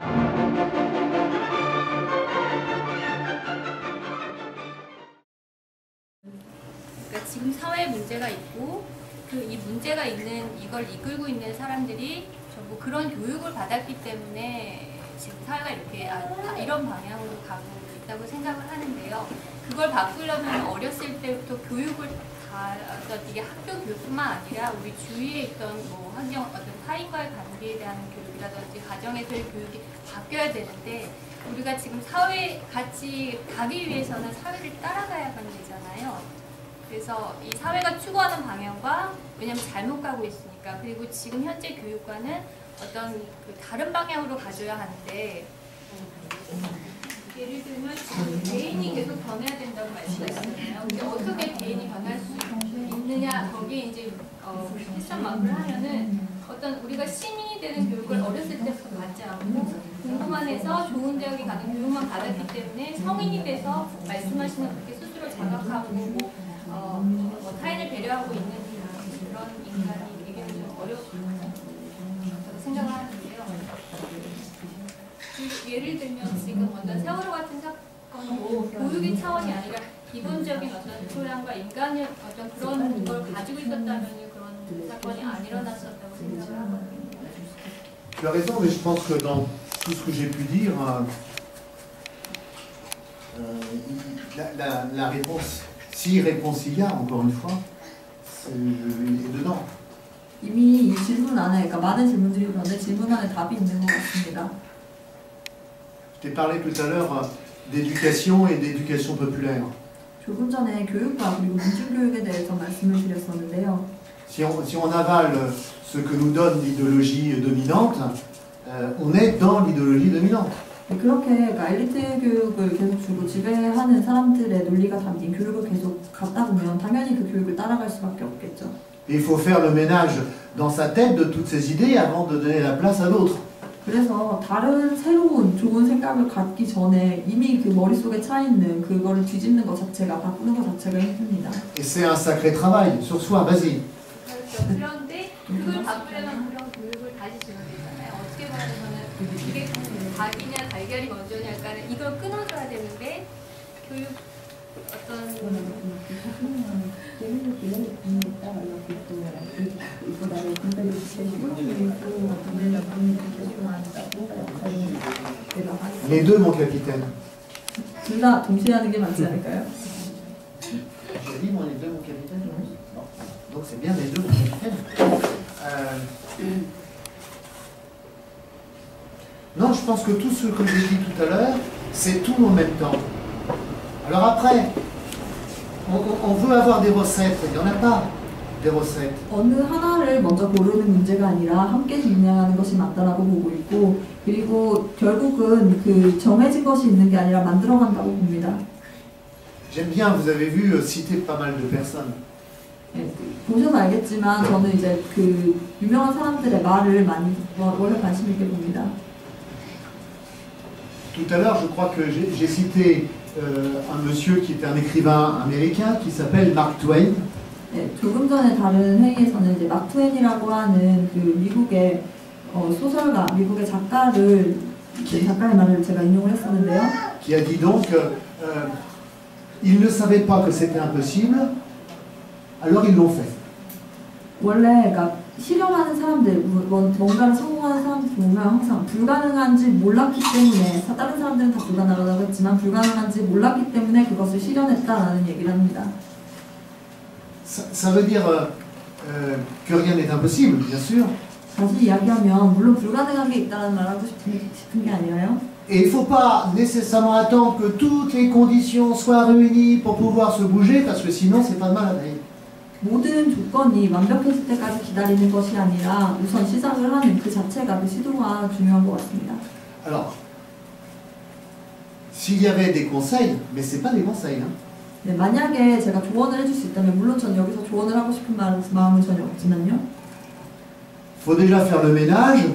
그러니까 지금 사회에 문제가 있고 이 문제가 있는 이걸 이끌고 있는 사람들이 전부 그런 교육을 받았기 때문에 지금 사회가 이렇게 이런 방향으로 가고 있다고 생각을 하는데요. 그걸 바꾸려면 어렸을 때부터 교육을 이게 학교 교육뿐만 아니라 우리 주위에 있던 뭐 환경, 어떤 타인과의 관계에 대한 교육이라든지 가정에서의 교육이 바뀌어야 되는데 우리가 지금 사회에 같이 가기 위해서는 사회를 따라가야만 되잖아요. 그래서 이 사회가 추구하는 방향과 왜냐하면 잘못 가고 있으니까 그리고 지금 현재 교육과는 어떤 다른 방향으로 가줘야 하는데 예를 들면 개인이 계속 변해야 된다고 말씀하셨잖아요. 근데 어떻게 개인이 변할 수 있느냐 거기에 이제 퀘스천 마크를 하면은 어떤 우리가 시민이 되는 교육을 어렸을 때부터 받지 않고 공부만 해서 좋은 대학에 가는 교육만 받았기 때문에 성인이 돼서 말씀하시는 그렇게 스스로 자각하고 뭐 타인을 배려하고 있는 그런 인간이 되기는 좀 어렵다고 생각을 하는데요. 예를 들면 지금 어떤 세월호 같은 사건도 교육의 차원이 아니라 기본적인 어떤 소양과 인간의 어떤 그런 걸 가지고 있었다면 그런 사건이 안 일어났었다고 생각을 하거든요. Tu as raison, mais je pense que dans tout ce que j'ai pu dire, la réponse, si réponse il y a, encore une fois, est dedans. 이미 이 질문 안에, 그러니까 많은 질문들이 있는데 질문 안에 답이 있는 것 같습니다. Je t'ai parlé tout à l'heure d'éducation et d'éducation populaire. 조금 전에 교육과 그리고 민중교육에 대해서 말씀을 드렸었는데요. Si on avale ce que nous donne l'idéologie dominante, on est dans l'idéologie dominante. 그렇게 그러니까 엘리트 교육을 계속 주고 지배하는 사람들의 논리가 담긴 교육을 계속 갖다 보면 당연히 그 교육을 따라갈 수밖에 없겠죠. Et il faut faire le ménage dans sa tête de toutes ces idées avant de donner la place à d'autres. 그래서 다른 새로운 좋은 생각을 갖기 전에 이미 그 머릿속에 차 있는 그거를 뒤집는 것 자체가 바꾸는 것 자체가 힘듭니다. Et c'est un sacré travail sur soi, vas-y. 그런데 그걸 바꾸려면 그런 교육을 다시 줘야 되잖아요. 어떻게 말하면은 이게 닭이냐 달걀이 먼저냐까는 이걸 끊어줘야 되는데 교육 어떤 Les deux, mon capitaine. 둘 다 동시에 하는 게 맞지 않을까요? J'ai dit, moi, les deux, mon capitaine. Bon. Donc c'est bien les deux, mon capitaine. Non, je pense que tout ce que j'ai dit tout à l'heure, c'est tout en même temps. Alors après, on veut avoir des recettes, il n'y en a pas des recettes. 어느 하나를 먼저 고르는 문제가 아니라 함께 진행하는 것이 맞다라고 보고 있고 그리고 결국은 그 정해진 것이 있는 게 아니라 만들어간다고 봅니다. J'aime bien, vous avez vu citer pas mal de personnes. 네, 보셔서 알겠지만 저는 이제 그 유명한 사람들의 말을 많이 원래 관심 있게 봅니다. Tout à l'heure, je crois que j'ai cité un monsieur qui était un écrivain américain qui s'appelle Mark Twain. 네, 조금 전에 다른 회의에서는 이제 마크 트웨인이라고 하는 그 미국의 소설가, 미국의 작가의 말을 제가 인용을 했었는데요. Qui a dit donc ils ne savaient pas que c'était impossible, alors ils l'ont fait. 원래 그러니까 실험하는 사람들, 뭔가를 성공하는 사람들 보면 항상 불가능한지 몰랐기 때문에 다른 사람들은 다 불가능하다고 했지만 불가능한지 몰랐기 때문에 그것을 실현했다라는 얘기를 합니다. Ça veut dire que rien n'est impossible, bien sûr. 다시 이야기하면 물론 불가능한 게 있다는 말 하고 싶은 게 아니라요. Et il ne faut pas nécessairement attendre que toutes les conditions soient réunies pour pouvoir se bouger, parce que sinon c'est pas de mal à veille. 모든 조건이 완벽했을 때까지 기다리는 것이 아니라 우선 시작을 하는 그 자체가 그 시도가 중요한 것 같습니다. Alors, s'il y avait des conseils, mais c'est pas des conseils, hein. 네, 만약에 제가 조언을 해줄 수 있다면 물론 전 여기서 조언을 하고 싶은 마음은 전혀 없지만요. Faut déjà faire le ménage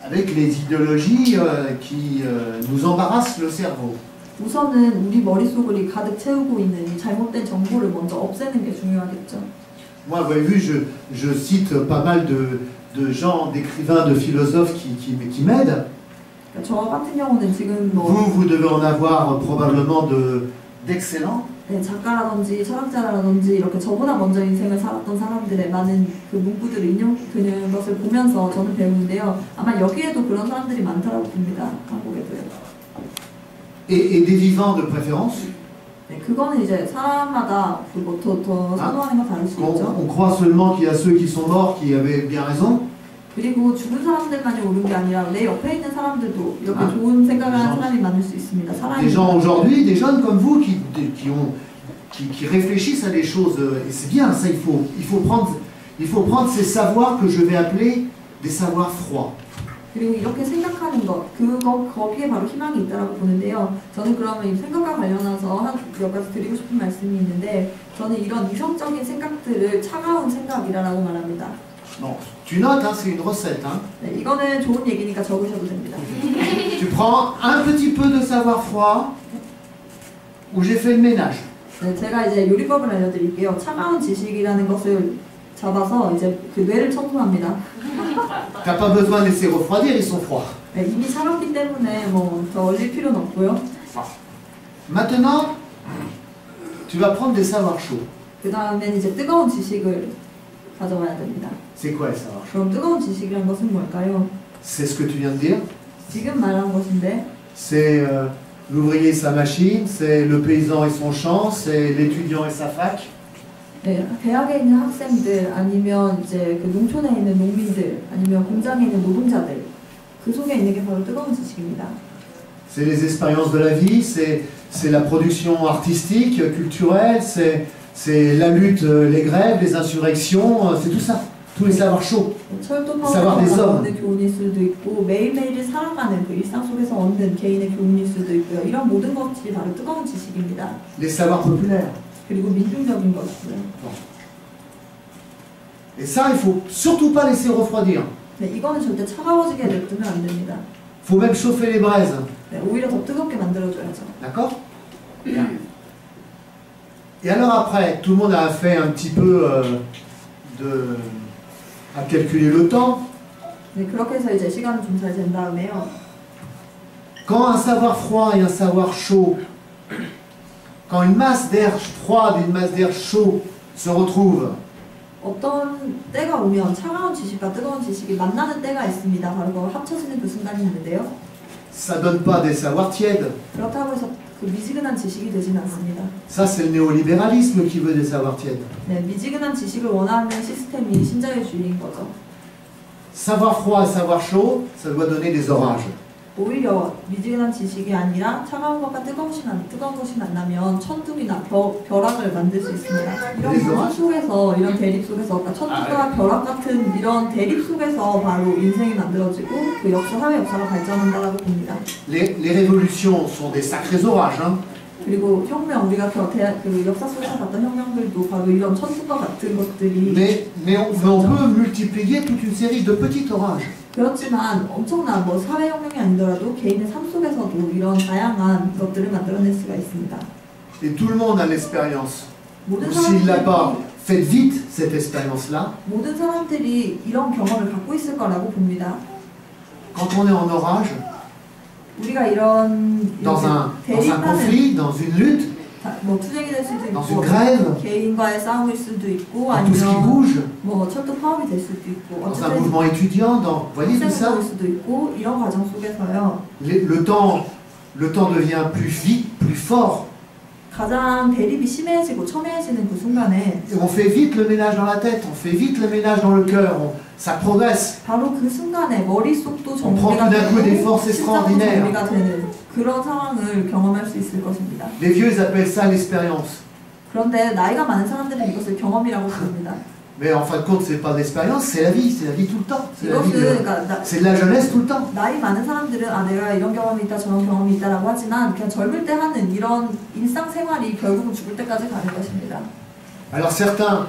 avec les idéologies qui nous embarrassent le cerveau. 우선은 우리 머릿속을 가득 채우고 있는 이 잘못된 정보를 먼저 없애는 게 중요하겠죠. Moi, vous avez vu, je cite pas mal de gens, d'écrivains, de philosophes qui m'aident. 저 같은 경우는 지금 뭐 Vous devez en avoir probablement d'excellents. 네, 작가라든지 철학자라든지 이렇게 저보다 먼저 인생을 살았던 사람들의 많은 그 문구들을 인용되는 것을 보면서 저는 배우는데요. 아마 여기에도 그런 사람들이 많다고 봅니다. 한국에도요. Et des vivants de préférence. 네, 그거는 이제 사람마다 더 선호하는 거 다를 수 있죠. On croit seulement qu'il y a ceux qui sont morts qui avaient bien raison. 그리고 죽은 사람들만이 옳은 게 아니라 내 옆에 있는 사람들도 이렇게 좋은 생각을 하는 사람이 많을 수 있습니다. Des gens aujourd'hui, des jeunes comme vous qui réfléchissent à des choses, et c'est bien, ça il faut prendre ces savoirs que je vais appeler des savoirs froids. 그리고 이렇게 생각하는 것, 거기에 바로 희망이 있다고 보는데요. 저는 그러면 이 생각과 관련해서 몇 가지 드리고 싶은 말씀이 있는데, 저는 이런 이성적인 생각들을 차가운 생각이라고 말합니다. Bon, tu notes, hein, c'est une recette. Hein. 네, 이거는 좋은 얘기니까 적으셔도 됩니다. Tu prends un petit peu de savoir froid, où j'ai fait le ménage. 네, 제가 이제 요리법을 알려드릴게요. 차가운 지식이라는 것을 잡아서 이제 그 뇌를 청소합니다. T'as pas besoin de laisser refroidir, ils sont froids. 네, 이미 차갑기 때문에 뭐 더 얼릴 필요는 없고요. Maintenant, tu vas prendre des savoirs chauds. 그 다음엔 이제 뜨거운 지식을 가져와야 됩니다. C'est quoi les savoirs chauds? 그럼 뜨거운 지식이라는 것은 뭘까요? C'est ce que tu viens de dire. 지금 말한 것인데 C'est l'ouvrier et sa machine, c'est le paysan et son champ, c'est l'étudiant et sa fac. 네, 대학에 있는 학생들 아니면 이제 그 농촌에 있는 농민들 아니면 공장에 있는 노동자들 그 속에 있는 게 바로 뜨거운 지식입니다. C'est les expériences de la vie, c'est la production artistique, culturelle, c'est la lutte, les grèves, les insurrections, c'est tout ça, tous les savoirs chauds. 철도 파워에서 얻는 교훈일 수도 있고 매일매일을 살아가는 그 일상 속에서 얻는 개인의 교훈일 수도 있고요. 이런 모든 것들이 바로 뜨거운 지식입니다. Les savoirs populaires. 그리고 민중적인 것이고요. Et ça, il faut surtout pas laisser refroidir. 네, 이거는 절대 차가워지게 냅두면 안 됩니다. Faut même chauffer les braises. 네, 오히려 더 뜨겁게 만들어줘야죠. D'accord? Et alors après, tout le monde a fait un petit peu à calculer le temps. 네, 그렇게 해서 이제 시간을 좀 잘 잰 다음에요. Quand un savoir froid et un savoir chaud, quand une masse d'air froide et une masse d'air chaud se retrouvent, 어떤 때가 오면 차가운 지식과 뜨거운 지식이 만나는 때가 있습니다. 바로 그걸 합쳐지는 그 순간이 있는데요. ça donne pas des savoirs tièdes. 그렇다고 해서 그 미지근한 지식이 되진 않습니다. Ça, c'est le néolibéralisme qui veut des savoirs tièdes. 네, 미지근한 지식을 원하는 시스템이 신자유주의인 거죠. Savoir froid et savoir chaud, ça doit donner des orages. 오히려 미지근한 지식이 아니라 차가운 것과 뜨거운 것이 만나면 천둥이나 벼락을 만들 수 있습니다. 이런 모습 속에서, 이런 대립 속에서, 그러니까 천둥과 벼락 같은 이런 대립 속에서 바로 인생이 만들어지고 그 사회 역사가 발전한다고 봅니다. Les révolutions sont des sacrés orages. Hein. 그리고 혁명, 우리가 그 역사 속에서 봤던 혁명들도 바로 이런 천둥과 같은 것들이 Mais on peut multiplier toute une série de petits orages. 그렇지만 엄청난 뭐 사회혁명이 아니더라도 개인의 삶 속에서도 이런 다양한 것들을 만들어낼 수가 있습니다. Et tout le monde a l'expérience. 모든 S'il l'a pas, 사람들이, faites vite cette expérience-là. 모든 사람들이 이런 경험을 갖고 있을 거라고 봅니다. Quand on est en orage, 우리가 이런 dans un 대립하는 conflit, dans une lutte, 뭐 투쟁이 될 수도 dans 있고 une grève, 개인과의 싸움일 수도 있고 dans tout ce qui 아니면 bouge, 뭐 철도 파업이 될 수도 있고 dans un 어쨌든 mouvement étudiant, dans, voyez tout ça, 학생일 수도 있고 이런 과정 속에서요. le temps devient plus vite, plus fort. 가장 대립이 심해지고 첨예해지는 그 순간에 Et on fait vite le ménage dans la tête, on fait vite le ménage dans le cœur, ça progresse. 바로 그 순간에 머릿속도 prend 정리가 tout d'un coup des 되고 forces 심장도 extraordinaires. 정리가 되는 그런 상황을 경험할 수 있을 것입니다. Les vieux, ils appellent ça l'expérience. 그런데 나이가 많은 사람들은 이것을 경험이라고 부릅니다. Mais en fin de compte, c'est pas de l'expérience, c'est la vie tout le temps. 이것은 그러니까 C'est de la jeunesse tout le temps. 나이 많은 사람들은 내가 이런 경험이 있다 저런 경험이 있다라고 하지만 그냥 젊을 때 하는 이런 일상생활이 결국은 죽을 때까지 가는 것입니다. Alors certains,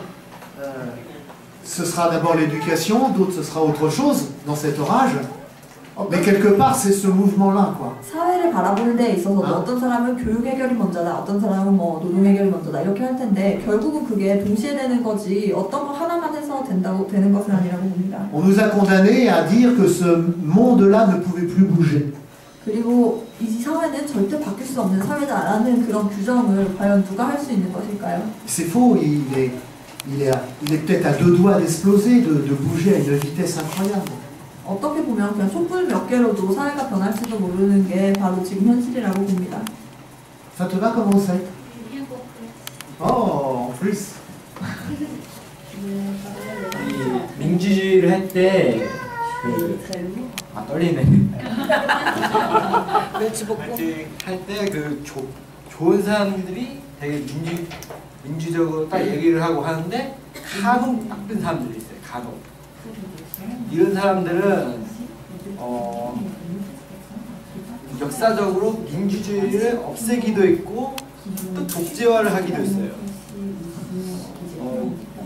ce sera d'abord l'éducation, d'autres ce sera autre chose dans cet orage. Mais quelque part, c'est ce mouvement-là, quoi. 사회를 바라보는 데 있어서도 어떤 사람은 교육 해결이 먼저다, 어떤 사람은 뭐 노동 해결이 먼저다 이렇게 할 텐데 결국은 그게 동시에 되는 거지 어떤 거 하나만 해서 되는 것은 아니라고 봅니다. On nous a condamnés à dire que ce monde-là ne pouvait plus bouger. 그리고 이 사회는 절대 바뀔 수 없는 사회다라는 그런 규정을 과연 누가 할 수 있는 것일까요? C'est faux, il est peut-être à deux doigts d'exploser, de bouger à une vitesse incroyable. 어떻게 보면 그냥 촛불 몇 개로도 사회가 변할지도 모르는 게 바로 지금 현실이라고 봅니다. Ça te va comme recette? Oh, en plus. 이 민주주의를 할 때 떨리네. 할 때 그 좋은 사람들이 되게 민주적으로 딱 얘기를 하고 하는데 간혹 나쁜 사람들이 있어요. 간혹. 이런 사람들은 역사적으로 민주주의를 없애기도 했고 또 독재화를 하기도 했어요.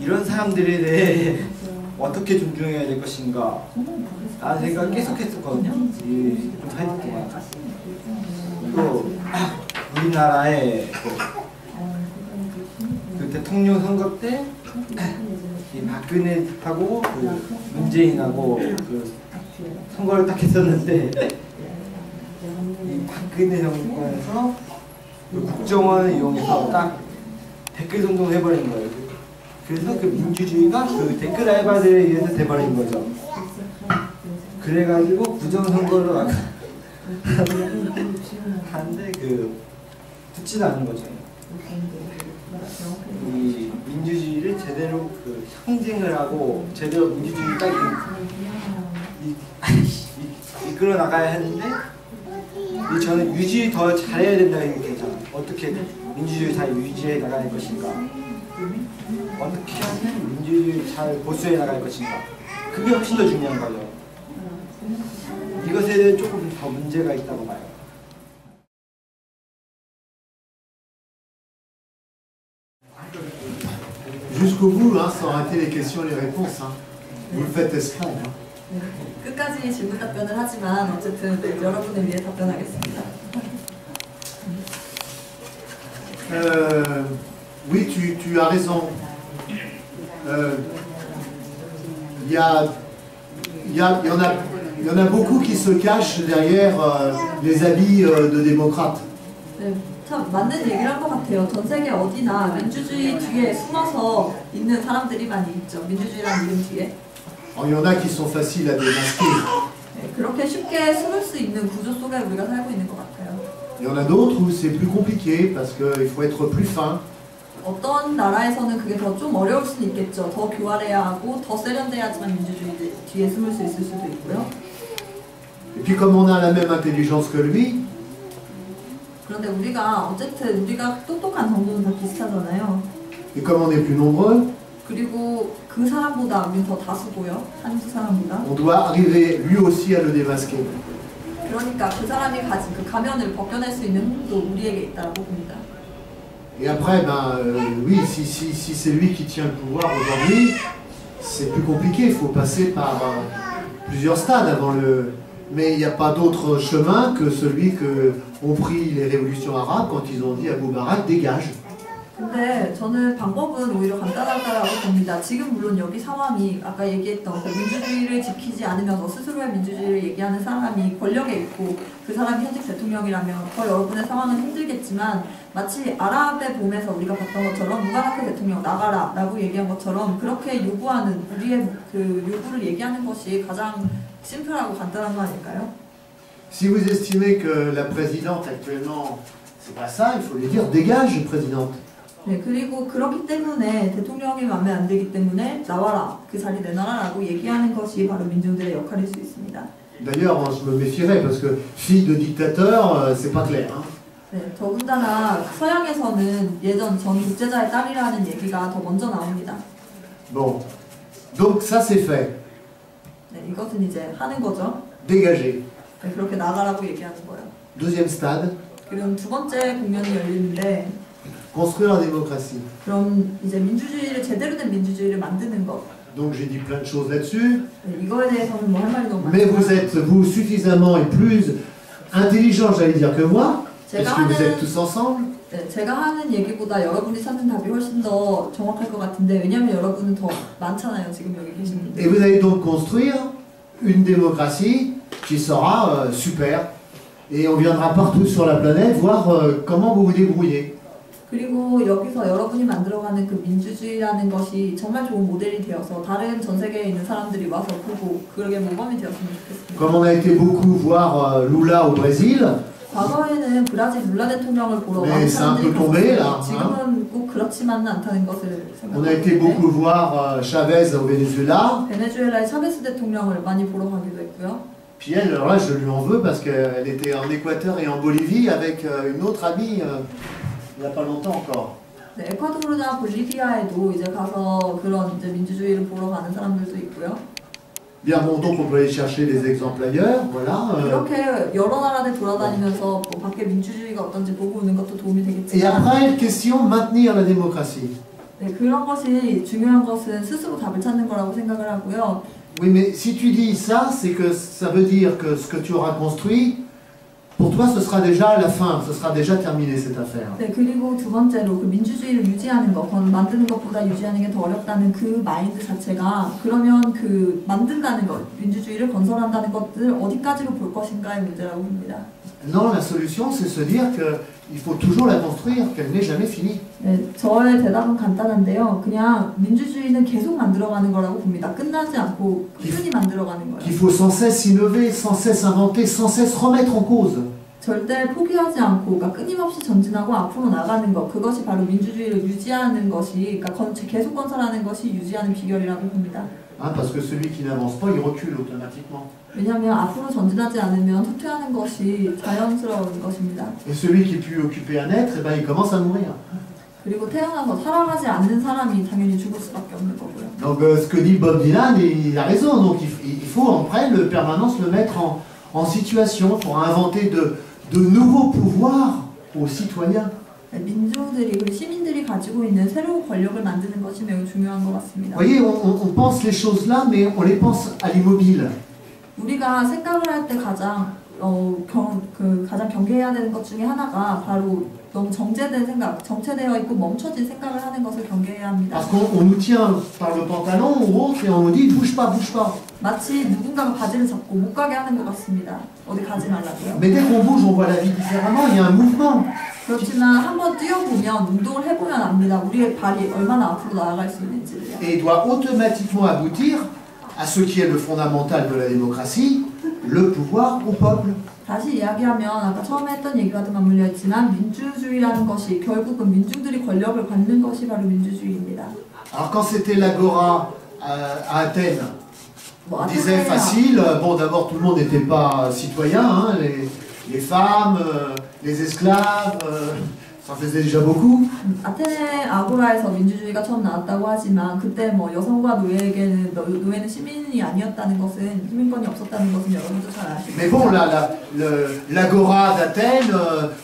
이런 사람들에 대해 어떻게 존중해야 될 것인가 라는 생각을 계속 했었거든요. 이 사이트 동안. 또 우리나라의 그 대통령 선거 때 이 박근혜하고 그 문재인하고 그 선거를 딱 했었는데 이 박근혜 정권에서 그 국정원을 이용해서 딱 댓글 선동을 해버린 거예요. 그래서 그 민주주의가 그 댓글 알바들에 의해서 돼버린 거죠. 그래가지고 부정선거를 하는데 그 듣지도 않는 거죠. 이 민주주의를 제대로 그 상징을 하고 제대로 민주주의를 딱 이끌어 나가야 하는데 저는 유지 더 잘해야 된다고 생각해요. 어떻게 민주주의 잘 유지해 나갈 것인가, 어떻게 하면 민주주의 잘 보수해 나갈 것인가, 그게 훨씬 더 중요한 거죠. 이것에 대해 조금 더 문제가 있다고 봐요. Jusqu'au bout, hein, sans arrêter les questions et les réponses. Hein. Vous le faites exprès. Hein. 끝까지 질문 답변을 하지만 어쨌든 네, 여러분을 위해 답변하겠습니다. Oui, tu as raison. Il y en a beaucoup qui se cachent derrière les habits de démocrates. 네, 참 맞는 얘기를 한 것 같아요. 전 세계 어디나 민주주의 뒤에 숨어서 있는 사람들이 많이 있죠. 민주주의라는 이름 뒤에. Il y en a qui sont faciles à démasquer. 네, 그렇게 쉽게 숨을 수 있는 구조 속에 우리가 살고 있는 것 같아요. Il y en a d'autres où c'est plus compliqué parce qu'il faut être plus fin. 어떤 나라에서는 그게 더 좀 어려울 수는 있겠죠. 더 교활해야 하고 더 세련돼야지만 민주주의 뒤에 숨을 수 있을 수도 있고요. Et puis comme on a la même intelligence que lui, 그런데 우리가 어쨌든 우리가 똑똑한 정도는 다 비슷하잖아요. et comme on est plus nombreux, 그리고 그 사람보다 우린 더 다수고요. 한두 사람보다. on doit arriver lui aussi à le démasquer. 그러니까 그 사람이 가진 그 가면을 벗겨낼 수 있는 힘도 우리에게 있다고 봅니다. Et après, oui, si c'est lui qui tient le pouvoir aujourd'hui, c'est plus compliqué. Il faut passer par plusieurs stades avant le... Mais il n'y a pas d'autre chemin que celui qu'ont pris les révolutions arabes quand ils ont dit à Moubarak, dégage. 근데 저는 방법은 오히려 간단하다고 봅니다. 지금 물론 여기 상황이 아까 얘기했던 그 민주주의를 지키지 않으면서 스스로의 민주주의를 얘기하는 사람이 권력에 있고 그 사람이 현직 대통령이라면 더 여러분의 상황은 힘들겠지만 마치 아랍의 봄에서 우리가 봤던 것처럼 무바라크 대통령 나가라 라고 얘기한 것처럼 그렇게 요구하는 우리의 그 요구를 얘기하는 것이 가장 심플하고 간단한 거 아닐까요? Si vous estimez que la présidente actuellement, c'est pas ça, il faut lui dire, dégage, présidente. 네, 그리고 그렇기 때문에 대통령이 마음에 안 들기 때문에 나와라, 그 자리 내놔라 라고 얘기하는 것이 바로 민중들의 역할일 수 있습니다. D'ailleurs, je me méfierais parce que fille de dictateur, c'est pas clair. Hein. 네, 더군다나 서양에서는 예전 전 독재자의 딸이라는 얘기가 더 먼저 나옵니다. Bon, donc ça c'est fait. 네, 이것은 이제 하는 거죠. Dégager. 네, 그렇게 나가라고 얘기하는 거예요. Deuxième stade, 그럼 두 번째 국면이 열리는데 construire la démocratie. 그럼 이제 민주주의를 제대로 된 민주주의를 만드는 것. Donc j'ai dit plein de choses là-dessus. 네, 이거에 대해서는 뭐 할 말이 너무 Mais vous 많지만 êtes, vous, suffisamment et plus intelligent, j'allais dire, que moi, parce que vous êtes tous ensemble. 네, 제가 하는 얘기보다 여러분이 찾는 답이 훨씬 더 정확할 것 같은데 왜냐하면 여러분은 더 많잖아요. 지금 여기 계신 분들. Et vous allez donc construire une démocratie qui sera super. et on viendra partout sur la planète voir comment vous vous débrouillez. 그리고 여기서 여러분이 만들어가는 그 민주주의라는 것이 정말 좋은 모델이 되어서 다른 전 세계에 있는 사람들이 와서 보고 그러게 모범이 되었으면 좋겠습니다. Comme on a été beaucoup voir Lula au Brésil, 과거에는 브라질 룰라 대통령을 보러 네, 많은 사람들이 c'est un peu tombé, 갔습니다. là, 지금은 꼭 그렇지만은 않다는 것을 on a été beaucoup 생각하는데 voir Chavez au Venezuela. 베네수엘라의 차베스 대통령을 많이 보러 가기도 했고요. Puis elle, alors là, je lui en veux parce qu'elle était en Équateur et en Bolivie avec une autre amie il n'y a pas longtemps encore. 네, 에콰도르나 볼리비아에도 이제 가서 그런 이제 민주주의를 보러 가는 사람들도 있고요. Bien, bon, donc on peut aller chercher les exemples ailleurs, voilà. 이렇게 여러 나라들 돌아다니면서 뭐 밖에 민주주의가 어떤지 보고 오는 것도 도움이 Et 되겠지만 après, question maintenir la démocratie. 네, 그런 것이 중요한 것은 스스로 답을 찾는 거라고 생각을 하고요. Oui, mais si tu dis ça, c'est que ça veut dire que ce que tu auras construit, pour toi, ce sera déjà la fin, ce sera déjà terminé cette affaire. 네, 그리고 두 번째로 그 민주주의를 유지하는 것, 그건 만드는 것보다 유지하는 게 더 어렵다는 그 마인드 자체가 그러면 그 만든다는 것, 민주주의를 건설한다는 것들 어디까지로 볼 것인가의 문제라고 봅니다. Non, la solution, c'est se dire qu'il faut toujours la construire, qu'elle n'est jamais finie. 네, 저의 대답은 간단한데요. 그냥 민주주의는 계속 만들어가는 거라고 봅니다. 끝나지 않고 꾸준히 만들어가는 Qu'il 거예요. faut sans cesse innover, sans cesse inventer, sans cesse remettre en cause. 절대 포기하지 않고, 그러니까 끊임없이 전진하고 앞으로 나가는 것, 그것이 바로 민주주의를 유지하는 것이, 그러니까 계속 건설하는 것이 유지하는 비결이라고 봅니다. Hein, parce que celui qui n'avance pas, il recule automatiquement. 왜냐하면 앞으로 전진하지 않으면 후퇴하는 것이 자연스러운 것입니다. Et celui qui est plus occupé à naître, eh ben, il commence à mourir. 그리고 태어나서 살아가지 않는 사람이 당연히 죽을 수밖에 없는 거고요. Donc ce que dit Bob Dylan, il a raison. Donc il faut en permanence le mettre en situation pour inventer de nouveaux pouvoirs aux citoyens. 민주들이, 그리고 시민들이 가지고 있는 새로운 권력을 만드는 것이 매우 중요한 것 같습니다. Vous voyez, on pense les choses là, mais on les pense à l'immobile. 우리가 생각을 할 때 가장 가장 경계해야 되는 것 중에 하나가 바로 너무 정제된 생각, 정체되어 있고 멈춰진 생각을 하는 것을 경계해야 합니다. Parce qu'on nous tient par le pantalon ou autre et on nous dit bouge pas, bouge pas. 마치 누군가가 바지를 잡고 못 가게 하는 것 같습니다. 어디 가지 말라고요. Mais dès qu'on bouge, on voit la vie différemment. Il y a un mouvement. 그렇지만 한번 뛰어보면, 운동을 해보면 압니다. 우리의 발이 얼마나 앞으로 나아갈 수 있는지를요. Et il doit automatiquement aboutir à ce qui est le fondamental de la démocratie, le pouvoir au peuple. 다시 이야기하면 아까 처음에 했던 얘기와도 맞물려 있지만 민주주의라는 것이 결국은 민중들이 권력을 갖는 것이 바로 민주주의입니다. Alors quand c'était l'agora à Athènes, 뭐 on disait facile, bon d'abord tout le monde n'était pas citoyen, hein, les femmes, les esclaves, ça faisait déjà beaucoup. 아테네 아고라에서 민주주의가 처음 나왔다고 하지만 그때 뭐 여성과 노예에게는 노예는 시민이 아니었다는 것은 시민권이 없었다는 것은 여러분도 잘 아시고. Mais bon, l'agora d'Athènes,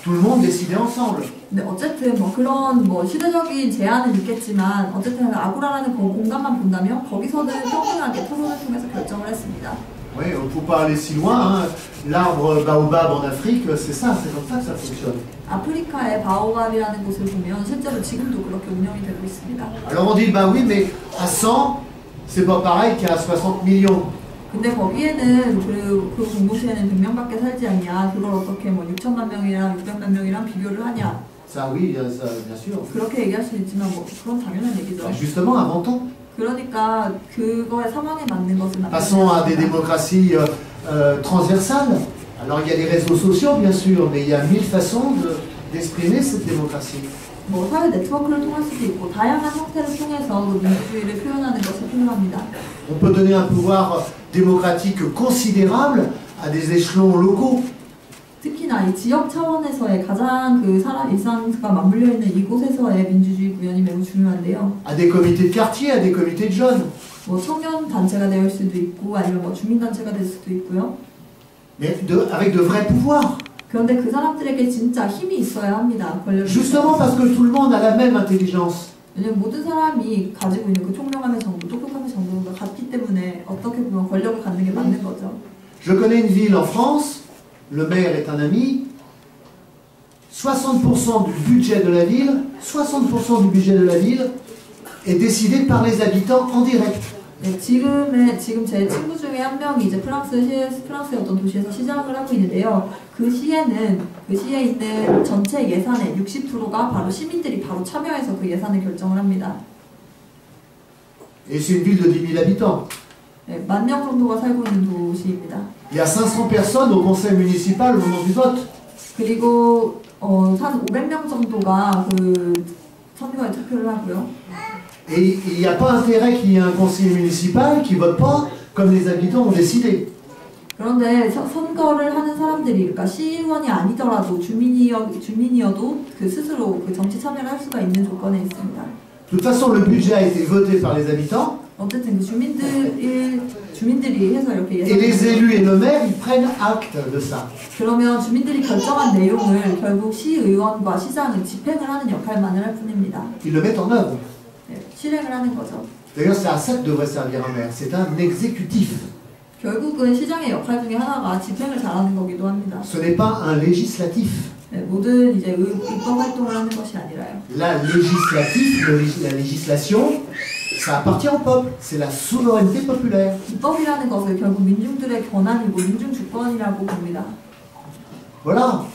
tout le monde décidait ensemble. 근데 어쨌든 뭐 그런 뭐 시대적인 제한은 있겠지만 어쨌든 아고라라는 공간만 본다면 거기서는 평등하게 토론을 통해서 결정을 했습니다. Oui, on ne peut pas aller si loin. Hein. L'arbre baobab en Afrique, c'est ça, c'est comme ça que ça fonctionne. 아프리카의 바오밥이라는 곳을 보면 실제로 지금도 그렇게 운영이 되고 있습니다. Alors on dit, bah oui, mais à 100, c'est pas pareil qu'à 60 millions. 근데 거기에는 그 공동체에는 100명밖에 살지 않냐, 그걸 어떻게 뭐 6천만 명이랑 600만 명이랑 비교를 하냐. Ça oui, ça, bien sûr. 그렇게 얘기할 수 있지만 뭐 그건 당연한 얘기죠. Justement, inventons. 그러니까 그거의 상황에 맞는 것을 Passons à des démocraties transversales. Alors il y a les réseaux sociaux bien sûr, mais il y a 1000 façons d'exprimer cette démocratie. 뭐 사회 네트워크를 통할 수도 있고 다양한 형태를 통해서 그 민주주의를 표현하는 것이 필요합니다. On peut donner un pouvoir démocratique considérable à des échelons locaux. 특히나 이 지역 차원에서의 가장 그 사람 일상과 맞물려 있는 이곳에서의 민주주의 구현이 매우 중요한데요. À des comités de quartier, à des comités de jeunes. 뭐 청년 단체가 될 수도 있고 아니면 뭐 주민 단체가 될 수도 있고요. Mais avec de vrais pouvoirs. 그런데 그 사람들에게 진짜 힘이 있어야 합니다. 권력이. Justement parce que tout le monde a la même intelligence. 왜냐면 모든 사람이 가지고 있는 그 총명함의 정도, 똑똑함의 정도가 같기 때문에 어떻게 보면 권력을 갖는 게 맞는 거죠. Je connais une ville en France, le maire est un ami. 60% du budget de la ville est décidé par les habitants en direct. 네, 지금 제 친구 중에 한 명이 이제 프랑스의 어떤 도시에서 시장을 하고 있는데요. 그 시에 있는 전체 예산의 60%가 바로 시민들이 바로 참여해서 그 예산을 결정을 합니다. Et c'est une ville de 10 000 habitants. 네, 10,000명 정도가 살고 있는 도시입니다. Il y a 500 personnes au conseil municipal au moment du vote. 그리고 한 500명 정도가 그 선거에 투표를 하고요. Et il n'y a pas intérêt qu'il y ait un conseiller municipal qui ne vote pas comme les habitants ont décidé. 그런데 선거를 하는 사람들이, 그러니까 시의원이 아니더라도 주민이어도 그 스스로 그 정치 참여를 할 수가 있는 조건에 있습니다. De toute façon, le budget a été voté par les habitants. 어쨌든 그 주민들이 해서 이렇게 Et les 예산을, élus et le maire, ils prennent acte de ça. 그러면 주민들이 결정한 내용을 결국 시의원과 시장은 집행을 하는 역할만을 할 뿐입니다. Ils le mettent en œuvre. 네, 실행을 하는 거죠. D'ailleurs, c'est à ça que devrait servir un maire. C'est un exécutif. 결국은 시장의 역할 중에 하나가 집행을 잘하는 거기도 합니다. Ce n'est pas un législatif. 네, 모든 이제 입법 활동을 하는 것이 아니라요. La législation, ça appartient au peuple. C'est la souveraineté populaire. 입법이라는 것을 결국 민중들의 권한이고 민중 주권이라고 봅니다. Voilà.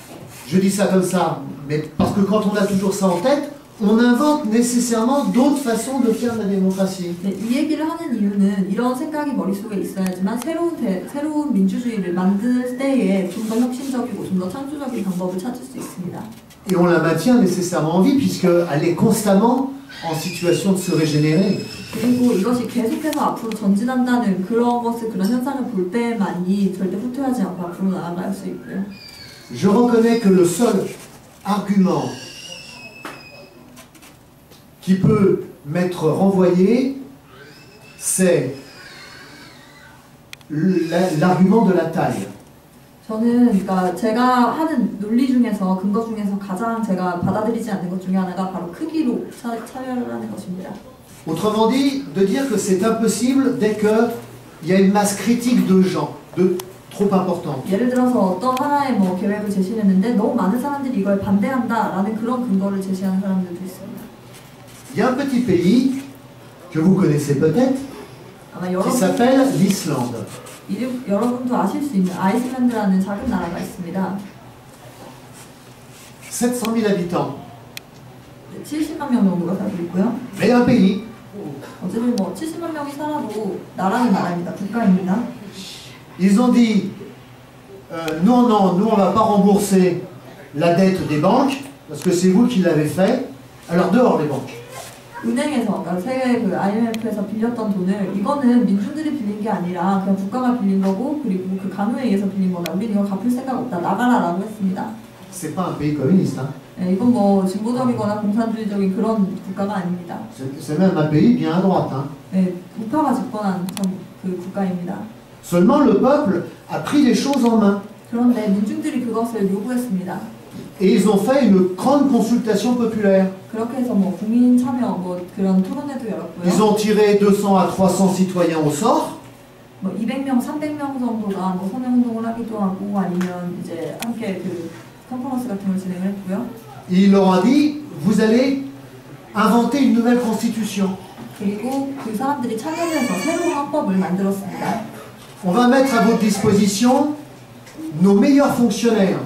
Je dis ça comme ça, mais parce que quand on a toujours ça en tête, on invente nécessairement d'autres façons de faire de la démocratie. 네, 이 얘기를 하는 이유는 이런 생각이 머릿속에 있어야지만 새로운 민주주의를 만들 때에 좀 더 혁신적이고 좀 더 창조적인 방법을 찾을 수 있습니다. Et on la maintient nécessairement en vie puisqu'elle est constamment en situation de se régénérer. 그리고 이것이 계속해서 앞으로 전진한다는 그런 현상을 볼 때만이 절대 후퇴하지 않고 앞으로 나아갈 수 있고요. Je reconnais que le seul argument qui peut m'être renvoyé, c'est l'argument de la taille. 저는 그러니까 제가 하는 논리 중에서 근거 중에서 가장 제가 받아들이지 않는 것 중에 하나가 바로 크기로 차별을 하는 것입니다. Autrement dit, de dire que c'est impossible dès qu'il y a une masse critique de gens, de trop importante. 예를 들어서 어떤 하나의 뭐 계획을 제시했는데 너무 많은 사람들이 이걸 반대한다라는 그런 근거를 제시하는 사람들도 있습니다. Il y a un petit pays que vous connaissez peut-être 아마 qui s'appelle l'Islande. 여러분도 아실 수 있는 아이슬란드라는 작은 나라가 있습니다. 700 000 habitants. 70만 명 정도가 살고 있고요. Mais un pays. 어쨌든 뭐 70만 명이 살아도 나라는 나라입니다. 국가입니다. Ils ont dit non, nous on va pas rembourser la dette des banques parce que c'est vous qui l'avez fait. Alors dehors les banques. 은행에서, 그러니까 세계 그 IMF에서 빌렸던 돈을 이거는 민중들이 빌린 게 아니라 그냥 국가가 빌린 거고 그리고 그 간호에 의해서 빌린 거다. 우리는 이거 갚을 생각 없다. 나가라라고 했습니다. C'est pas un pays communiste. Hein. 네, 이건 뭐 진보적이거나 공산주의적인 그런 국가가 아닙니다. C'est même un pays bien à droite. Hein. 네, 우파가 집권한 그 국가입니다. Seulement le peuple a pris les choses en main. 그런데 민중들이 그것을 요구했습니다. Et ils ont fait une grande consultation populaire. 그렇게 해서 뭐 국민 참여 뭐 그런 토론회도 열었고요. Ils ont tiré 200 à 300 citoyens au sort. 뭐 200명, 300명 정도가 뭐 선행운동을 하기도 하고 아니면 이제 함께 그 컨퍼런스 같은 걸 진행을 했고요. Et il leur a dit, vous allez inventer une nouvelle constitution. 그리고 그 사람들이 참여해서 새로운 헌법을 만들었습니다. On va mettre à votre disposition nos meilleurs fonctionnaires,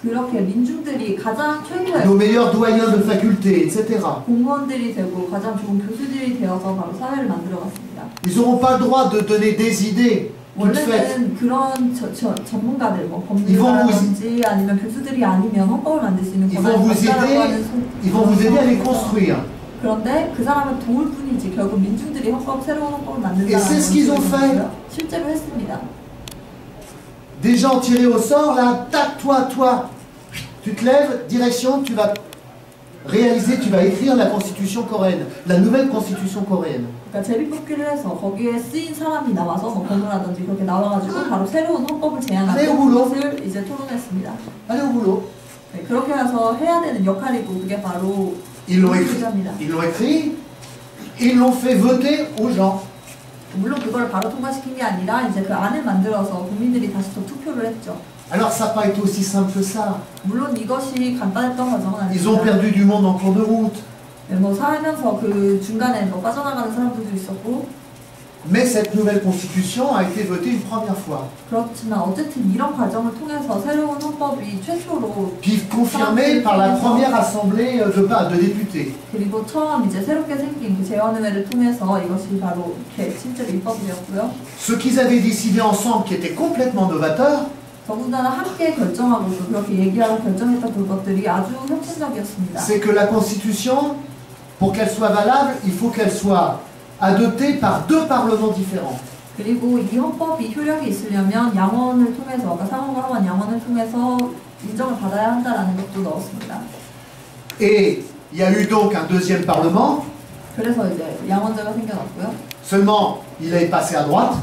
그렇게 민중들이 가장 최고의 nos meilleurs doyens de faculté, etc. 공무원들이 되고 가장 좋은 교수들이 되어서 바로 사회를 만들어갔습니다. Ils n'auront pas le droit de donner des idées toutes faites. 원래는 그런 전문가들, 뭐 법률가라든지 아니면 교수들이 아니면 헌법을 만들 수 있는 권한이 없다라고 하는 Ils vont vous aider à les construire. 그런데 그 사람을 도울 뿐이지 결국 민중들이 새로운 헌법을 만든다는 Et c'est ce qu'ils ont fait. 실제로 했습니다. Des gens tirés au sort, là, tac, toi, tu te lèves, direction, tu vas réaliser, tu vas écrire la constitution coréenne, la nouvelle constitution coréenne. 그러니까 제비뽑기를 해서 거기에 쓰인 사람이 나와서 뭐 법무라든지 그렇게 나와가지고 바로 새로운 헌법을 제안하고 그것을 이제 토론했습니다. Allez au boulot. 네, 그렇게 해서 해야 되는 역할이고 그게 바로 Ils l'ont écrit, ils l'ont fait voter aux gens. 물론 그걸 바로 통과시킨 게 아니라 이제 그 안을 만들어서 국민들이 다시 또 투표를 했죠. Alors ça n'a pas été aussi simple que ça. 물론 이것이 간단했던 과정은 Ils ont 아닙니다. perdu du monde en cours de route. 네, 뭐 살면서 그 중간에 뭐 빠져나가는 사람들도 있었고. Mais cette nouvelle constitution a été votée une première fois, 그렇지만 어쨌든 이런 과정을 통해서 새로운 헌법이 최초로 puis confirmée par la première assemblée de députés. 그리고 처음 이제 새롭게 생긴 그 재헌의회를 통해서 이것이 바로 이렇게 실제로 입법이 되었고요. Ce qu'ils avaient décidé ensemble, qui était complètement novateur, 더군다나 함께 결정하고 또 그렇게 얘기하고 결정했던 그것들이 아주 혁신적이었습니다. c'est que la constitution, pour qu'elle soit valable, il faut qu'elle soit adoptée par deux parlements différents. 그리고 이 헌법이 효력이 있으려면 양원을 통해서 아까 상원과 하원 양원을 통해서 인정을 받아야 한다라는 것도 넣었습니다. Et il y a eu donc un deuxième parlement, 그래서 이제 양원제가 생겨났고요. seulement il est passé à droite,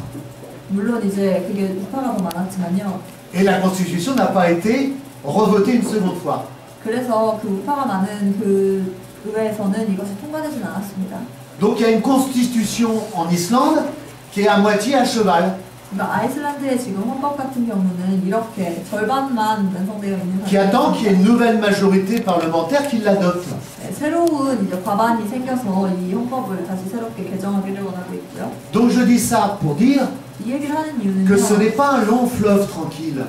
물론 이제 그게 우파가 더 많았지만요. et la constitution n'a pas été revotée une seconde fois. 그래서 그 우파가 많은 그 의회에서는 이것이 통과되진 않았습니다. Donc il y a une constitution en Islande qui est à moitié à cheval, 그러니까 아이슬란드의 지금 헌법 같은 경우는 이렇게 절반만 완성되어 있는 qui attend qu'il y ait une nouvelle majorité parlementaire qui l'adopte. 네, 새로운 이제 과반이 생겨서 이 헌법을 다시 새롭게 개정하기를 원하고 있고요. Donc je dis ça pour dire 이 얘기를 하는 que 이유는요. ce n'est pas un long fleuve tranquille.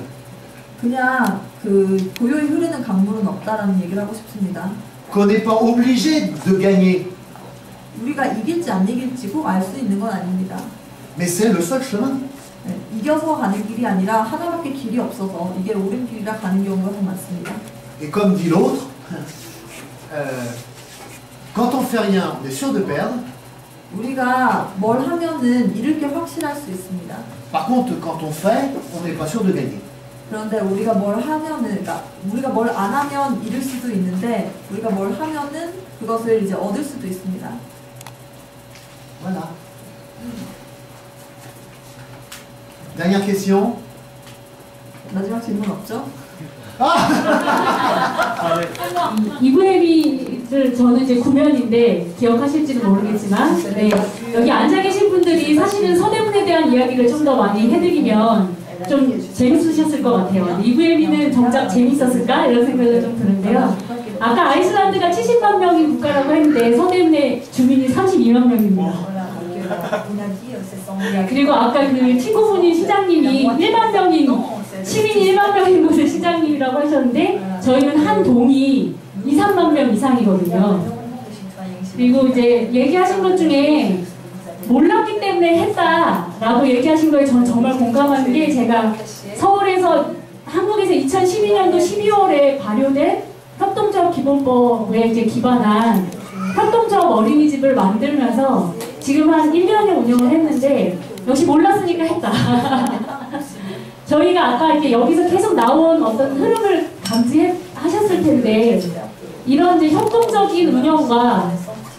그냥 그 고요히 흐르는 강물은 없다라는 얘기를 하고 싶습니다. Qu'on n'est pas obligé de gagner. 우리가 이길지 안 이길지 꼭 알 수 있는 건 아닙니다. Mais c'est le seul chemin. 네, 이겨서 가는 길이 아니라 하나밖에 길이 없어서 이게 옳은 길이라 가는 경우가 더 많습니다. Et comme dit l'autre, quand on fait rien, on est sûr de perdre. 우리가 뭘 하면은 잃을 게 확실할 수 있습니다. Par contre, quand on fait, on n'est pas sûr de gagner. 그런데 우리가 뭘 하면은, 그러니까 우리가 뭘 안 하면 잃을 수도 있는데 우리가 뭘 하면은 그것을 이제 얻을 수도 있습니다. Voilà. Dernière question. 마지막 질문 없죠? EVM을 저는 이제 구면인데 기억하실지는 모르겠지만 네, 여기 앉아 계신 분들이 사실은 서대문에 대한 이야기를 좀 더 많이 해드리면 좀 재밌으셨을 것 같아요. EVM은 정작 재밌었을까? 이런 생각이 좀 드는데요. 아까 아이슬란드가 70만 명이 국가라고 했는데 서대문의 주민이 32만 명입니다. 그리고 아까 그 친구분이 시장님이 1만 명인 시민이 1만 명인 곳의 시장님이라고 하셨는데 저희는 한 동이 2, 3만 명 이상이거든요. 그리고 이제 얘기하신 것 중에 몰랐기 때문에 했다라고 얘기하신 거에 저는 정말 공감하는 게 제가 서울에서 한국에서 2012년도 12월에 발효된 협동조합 기본법에 이제 기반한 협동조합 어린이집을 만들면서 지금 한 1년을 운영을 했는데 역시 몰랐으니까 했다. 저희가 아까 이제 여기서 계속 나온 어떤 흐름을 감지하셨을 텐데 이런 이제 협동적인 운영과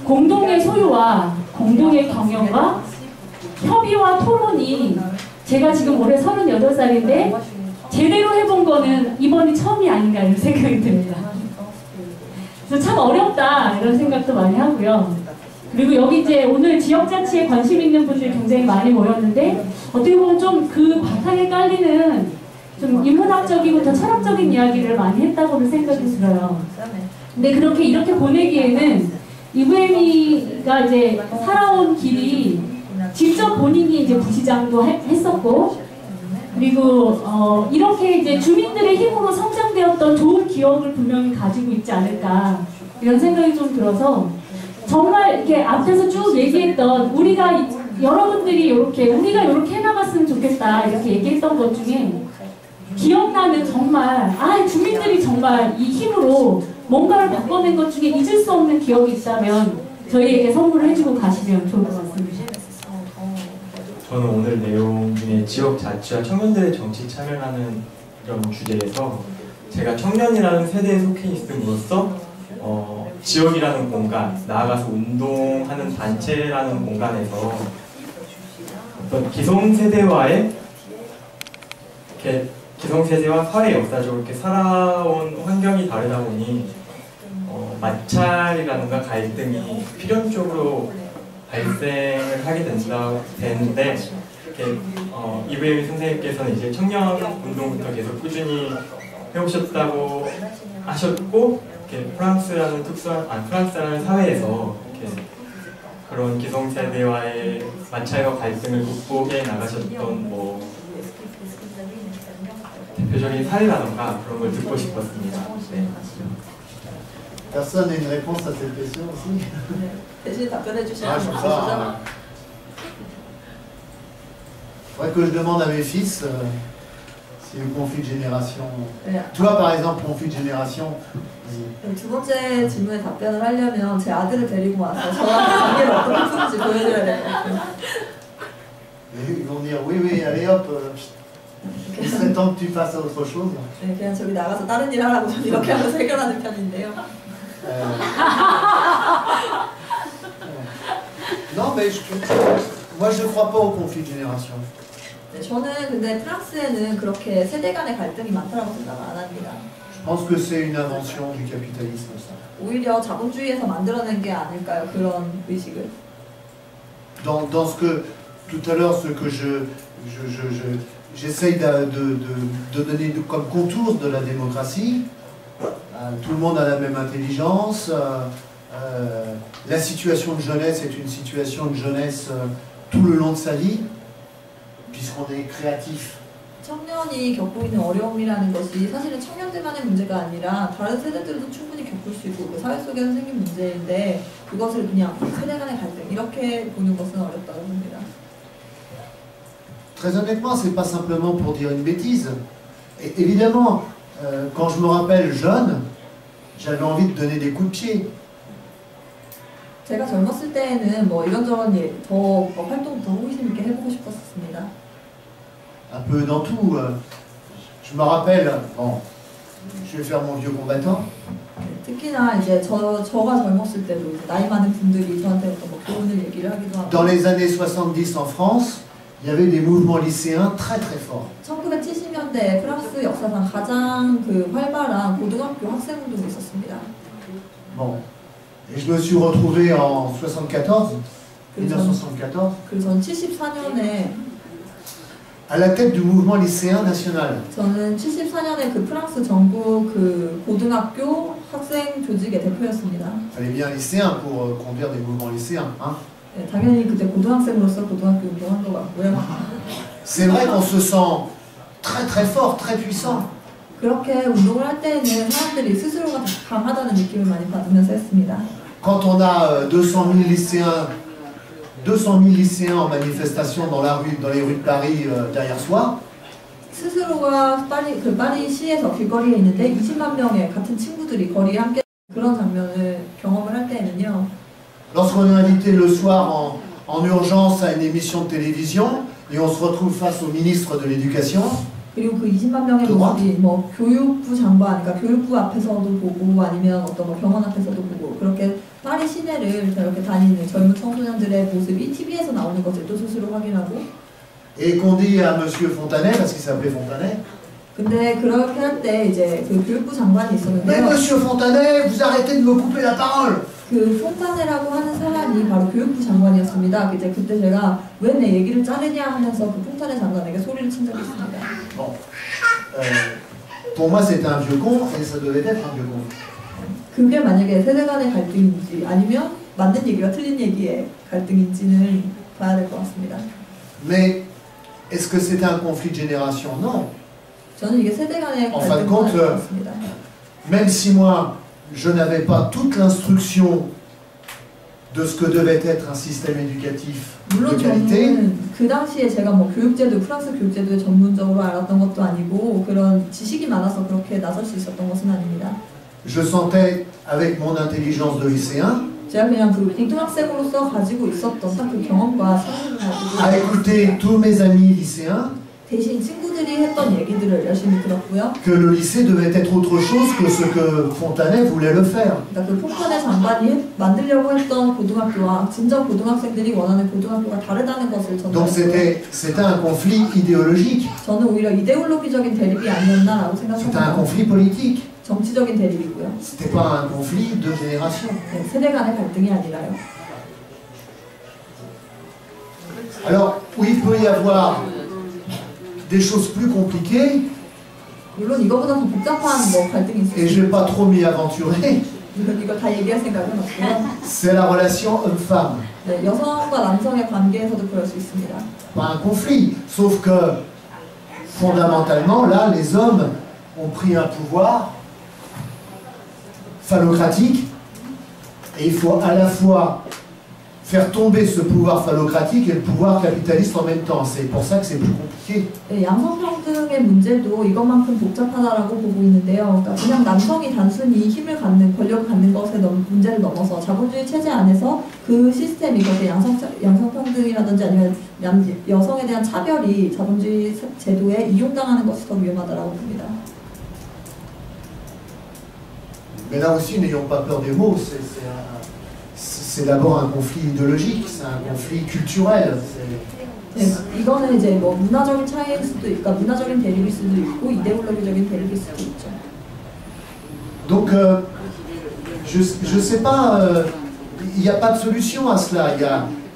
공동의 소유와 공동의 경영과 협의와 토론이 제가 지금 올해 38살인데 제대로 해본 거는 이번이 처음이 아닌가 이런 생각이 듭니다. 그래서 참 어렵다 이런 생각도 많이 하고요. 그리고 여기 이제 오늘 지역자치에 관심 있는 분들이 굉장히 많이 모였는데 어떻게 보면 좀 그 바탕에 깔리는 좀 인문학적이고 더 철학적인 이야기를 많이 했다고는 생각이 들어요. 근데 그렇게 이렇게 보내기에는 EVM이가 이제 살아온 길이 직접 본인이 이제 부시장도 했었고 그리고 이렇게 이제 주민들의 힘으로 성장되었던 좋은 기억을 분명히 가지고 있지 않을까 이런 생각이 좀 들어서 정말 이렇게 앞에서 쭉 얘기했던 우리가 여러분들이 이렇게 우리가 이렇게 해나갔으면 좋겠다 이렇게 얘기했던 것 중에 기억나는 정말 주민들이 정말 이 힘으로 뭔가를 바꿔낸 것 중에 잊을 수 없는 기억이 있다면 저희에게 선물을 해주고 가시면 좋을 것 같습니다. 저는 오늘 내용 중에 지역 자치와 청년들의 정치 참여라는 이런 주제에서 제가 청년이라는 세대에 속해 있음으로써 지역이라는 공간, 나아가서 운동하는 단체라는 공간에서 어떤 기성세대와의 기성세대와 사회 역사적으로 이렇게 살아온 환경이 다르다 보니 마찰이라든가 갈등이 필연적으로 발생을 하게 되는데 이렇게 이브에미 선생님께서는 이제 청년 운동부터 계속 꾸준히 해오셨다고 하셨고 이렇게 프랑스라는 사회에서 이렇게 그런 기성세대와의 마찰과 갈등을 극복해 나가셨던 뭐 대표적인 사례라던가 그런 걸 듣고 싶었습니다. 네. Personne n'a une réponse à cette question aussi? 대신 답변해 주시면 Ah, je sais pas. Faudrait que je demande à mes fils si le conflit de génération. 네. Tu vois, par exemple, conflit de génération. Vas-y. 두 번째 질문에 답변을 하려면 제 아들을 데리고 와서 저랑 관계를 어떻게 푸는지 보여줘야 될 것 같아요. Et ils vont dire oui, oui, allez hop, il serait temps que tu fasses autre chose. 네, 그냥 저기 나가서 다른 일 하라고 전 이렇게 하면서 해결하는 편인데요. Non, mais moi je ne crois pas au conflit de génération. 네, 저는 근데 프랑스에는 그렇게 세대 간의 갈등이 많다고 생각을 안 합니다. Je pense que c'est une invention du capitalisme, ça. 오히려 자본주의에서 만들어낸 게 아닐까요? 그런 의식을. Dans ce que, tout à l'heure, ce que j'essaye de donner comme contours de la démocratie, tout le monde a la même intelligence, la situation de jeunesse est une situation de jeunesse tout le long de sa vie, puisqu'on est créatif. 청년이 겪고 있는 어려움이라는 것이 사실은 청년들만의 문제가 아니라 다른 세대들도 충분히 겪을 수 있고 그 사회 속에서 생긴 문제인데 그것을 그냥 세대 간의 갈등 이렇게 보는 것은 어렵다고 봅니다. Très honnêtement, c'est pas simplement pour dire une bêtise. Et évidemment, quand je me rappelle jeune, j'avais envie de donner des coups de pied. 제가 젊었을 때에는 뭐 이런저런 더 활동 더 호기심 있게 해보고 싶었습니다. Un peu dans tout. Je me rappelle, bon, je vais faire mon vieux combattant. 특히나 이제 저가 젊었을 때도 나이 많은 분들이 저한테 어떤 뭐 교훈을 얘기를 하기도 하고. Dans les années 70 en France, il y avait des mouvements lycéens très très forts. 1970년대 프랑스 역사상 가장 그 활발한 고등학교 학생운동이 있었습니다. Bon, et je me suis retrouvé en 74, 1974, 그래서 전 74년에 à la tête du mouvement lycéen national. 저는 74년에 그 프랑스 전국 그 고등학교 학생 조직의 대표였습니다. Il fallait bien un lycéen pour conduire des mouvements lycéens, hein. 네, 당연히 그때 고등학생으로서 고등학교 운동한 것 같고요. C'est vrai qu'on se sent très très fort, très puissant. 그렇게 운동을 할 때에는 사람들이 스스로가 강하다는 느낌을 많이 받으면서 했습니다. Quand on a 200 000 lycéens en manifestation dans les rues de Paris derrière soi, 스스로가 파리시에서 길거리에 있는데 20만 명의 같은 친구들이 거리에 함께 그런 장면을 경험을 할 때에는요. lorsqu'on est invité le soir en urgence à une émission de télévision et on se retrouve face au ministre de l'Éducation, 그리고 그 20만 명의 모습이 뭐 교육부 장관, 그러니까 교육부 앞에서도 보고 아니면 어떤 뭐 병원 앞에서도 보고 그렇게 파리 시내를 저렇게 다니는 젊은 청소년들의 모습이 TV에서 나오는 것을 또 스스로 확인하고 et qu'on dit à Monsieur Fontanet, parce qu'il s'appelait Fontanet, 근데 그렇게 할 때 이제 그 교육부 장관이 mais 있었는데요. Monsieur Fontanet, vous arrêtez de me couper la parole. 그 폰타네라고 하는 사람이 바로 교육부 장관이었습니다. 이제 그때 제가 왜 내 얘기를 자르냐 하면서 그 폰타네 장관에게 소리를 친 적이 있습니다. Bon, pour moi c'était un vieux con et ça devait être un vieux con. 그게 만약에 세대 간의 갈등인지 아니면 맞는 얘기와 틀린 얘기의 갈등인지는 봐야 될 것 같습니다. Mais est-ce que c'était un conflit de génération? Non. 저는 이게 세대 간의 En fin de 갈등은 compte, 아닌 것 같습니다. Même si moi je n'avais pas toute l'instruction de ce que devait être un système éducatif 물론 de qualité, 저는 그 당시에 제가 뭐 교육제도, 프랑스 교육제도에 전문적으로 알았던 것도 아니고 그런 지식이 많아서 그렇게 나설 수 있었던 것은 아닙니다. je sentais avec mon intelligence de lycéen, 제가 그냥 그 고등학생으로서 가지고 있었던 딱 그 경험과 생각을 à 가지고 écouter tous mes amis lycéens, 대신 친구들이 했던 얘기들을 열심히 들었고요. que le lycée devait être autre chose que ce que Fontanet voulait le faire. 그러니까 그 폰타네 장관이 만들려고 했던 고등학교와 진정 고등학생들이 원하는 고등학교가 다르다는 것을 저는 Donc c'était un conflit idéologique, 저는 오히려 이데올로기적인 대립이 아니었나라고 c'était un 생각합니다. conflit politique, 정치적인 대립이고요. c'était pas un conflit de génération. 네, 세대 간의 갈등이 아니라요. Alors, où il peut y avoir des choses plus compliquées, 물론 이거보다 더 복잡한 뭐 갈등이 있을 et 수 je ne vais 있죠. pas trop m'y aventurer, 이걸 다 얘기할 생각은 없고요. c'est la relation homme-femme. 네, 여성과 남성의 관계에서도 그럴 수 있습니다. Pas un conflit, sauf que fondamentalement, là, les hommes ont pris un pouvoir phallocratique et il faut à la fois faire tomber ce pouvoir phallocratique et le pouvoir capitaliste en même temps. C'est pour ça que c'est plus compliqué. 네, 양성평등의 문제도 이것만큼 복잡하다라고 보고 있는데요. 그러니까 그냥 남성이 단순히 힘을 갖는, 권력을 갖는 것의 문제를 넘어서 자본주의 체제 안에서 그 시스템이 그렇게 양성평등이라든지 아니면 여성에 대한 차별이 자본주의 제도에 이용당하는 것이 더 위험하다라고 봅니다. Mais là aussi, n'ayons pas peur des mots, c'est d'abord un conflit idéologique, c'est un conflit culturel. 네, 이거는 이제 뭐 문화적인 차이일 수도 있고, 그러니까 문화적인 대립일 수도 있고, 이데올로기적인 대립일 수도 있죠. Donc, je sais pas, il n'y a pas de solution à cela.